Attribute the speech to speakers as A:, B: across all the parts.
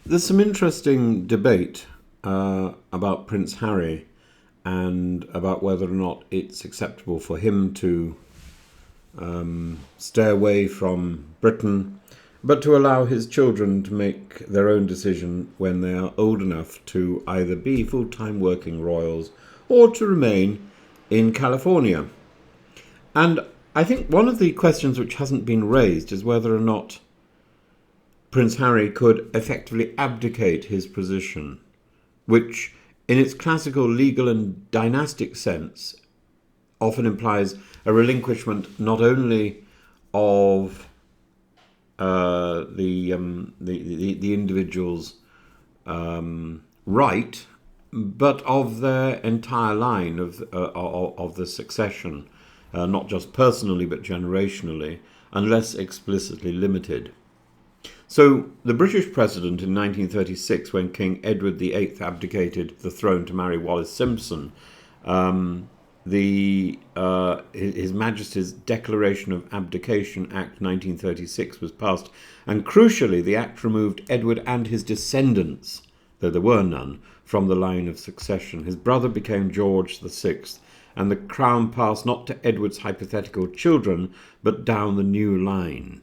A: There's some interesting debate about Prince Harry and about whether or not it's acceptable for him to stay away from Britain, but to allow his children to make their own decision when they are old enough to either be full-time working royals or to remain in California. And I think one of the questions which hasn't been raised is whether or not Prince Harry could effectively abdicate his position, which in its classical legal and dynastic sense often implies a relinquishment not only of the individual's right, but of their entire line of the succession, not just personally but generationally, unless explicitly limited. So the British president in 1936, when King Edward VIII abdicated the throne to marry Wallis Simpson, His Majesty's Declaration of Abdication Act 1936 was passed, and crucially the act removed Edward and his descendants, though there were none, from the line of succession. His brother became George VI, and the crown passed not to Edward's hypothetical children, but down the new line.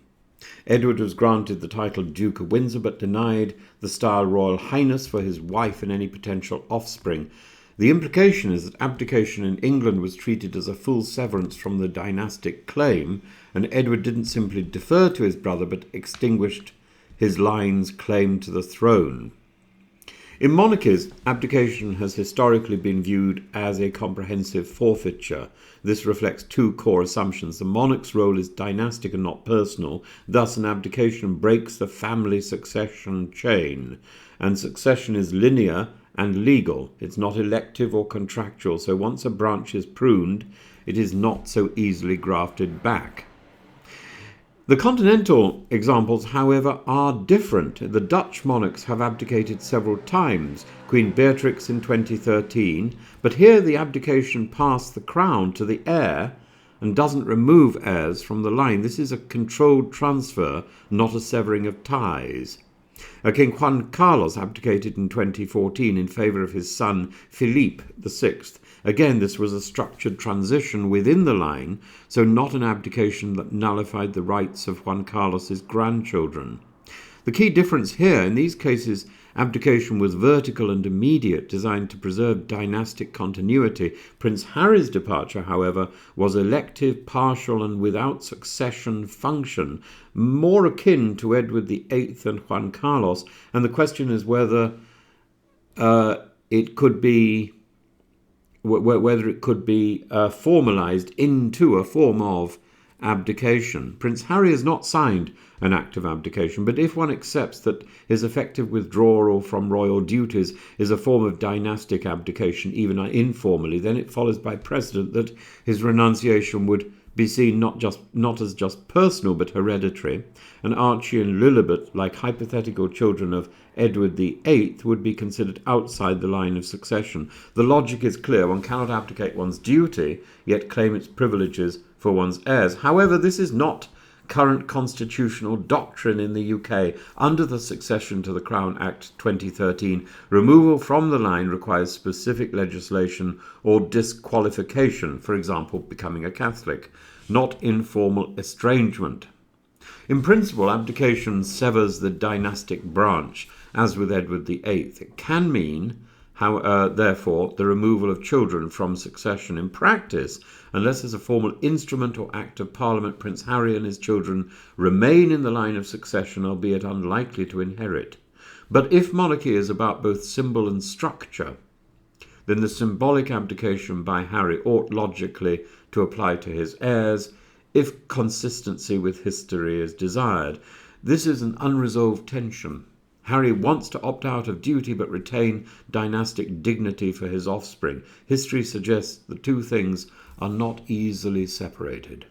A: Edward was granted the title Duke of Windsor, but denied the style Royal Highness for his wife and any potential offspring. The implication is that abdication in England was treated as a full severance from the dynastic claim, and Edward didn't simply defer to his brother, but extinguished his line's claim to the throne. In monarchies, abdication has historically been viewed as a comprehensive forfeiture. This reflects two core assumptions. The monarch's role is dynastic and not personal. Thus, an abdication breaks the family succession chain. And succession is linear and legal. It's not elective or contractual. So once a branch is pruned, it is not so easily grafted back. The continental examples, however, are different. The Dutch monarchs have abdicated several times, Queen Beatrix in 2013, but here the abdication passed the crown to the heir and doesn't remove heirs from the line. This is a controlled transfer, not a severing of ties. King Juan Carlos abdicated in 2014 in favour of his son Philippe VI. Again, this was a structured transition within the line, so not an abdication that nullified the rights of Juan Carlos's grandchildren. The key difference here, in these cases, abdication was vertical and immediate, designed to preserve dynastic continuity. Prince Harry's departure, however, was elective, partial, and without succession function, more akin to Edward VIII and Juan Carlos, and the question is whether it could be formalised into a form of abdication. Prince Harry has not signed an act of abdication, but if one accepts that his effective withdrawal from royal duties is a form of dynastic abdication, even informally, then it follows by precedent that his renunciation would be seen not as just personal but hereditary, and Archie and Lilibet, like hypothetical children of Edward VIII, would be considered outside the line of succession. The logic is clear. One cannot abdicate one's duty, yet claim its privileges for one's heirs. However, this is not current constitutional doctrine in the UK. Under the Succession to the Crown Act 2013, removal from the line requires specific legislation or disqualification, for example, becoming a Catholic, not informal estrangement. In principle, abdication severs the dynastic branch, as with Edward VIII. It can mean, therefore, the removal of children from succession. In practice, unless as a formal instrument or act of Parliament, Prince Harry and his children remain in the line of succession, albeit unlikely to inherit. But if monarchy is about both symbol and structure, then the symbolic abdication by Harry ought logically to apply to his heirs, if consistency with history is desired. This is an unresolved tension. Harry wants to opt out of duty but retain dynastic dignity for his offspring. History suggests the two things are not easily separated.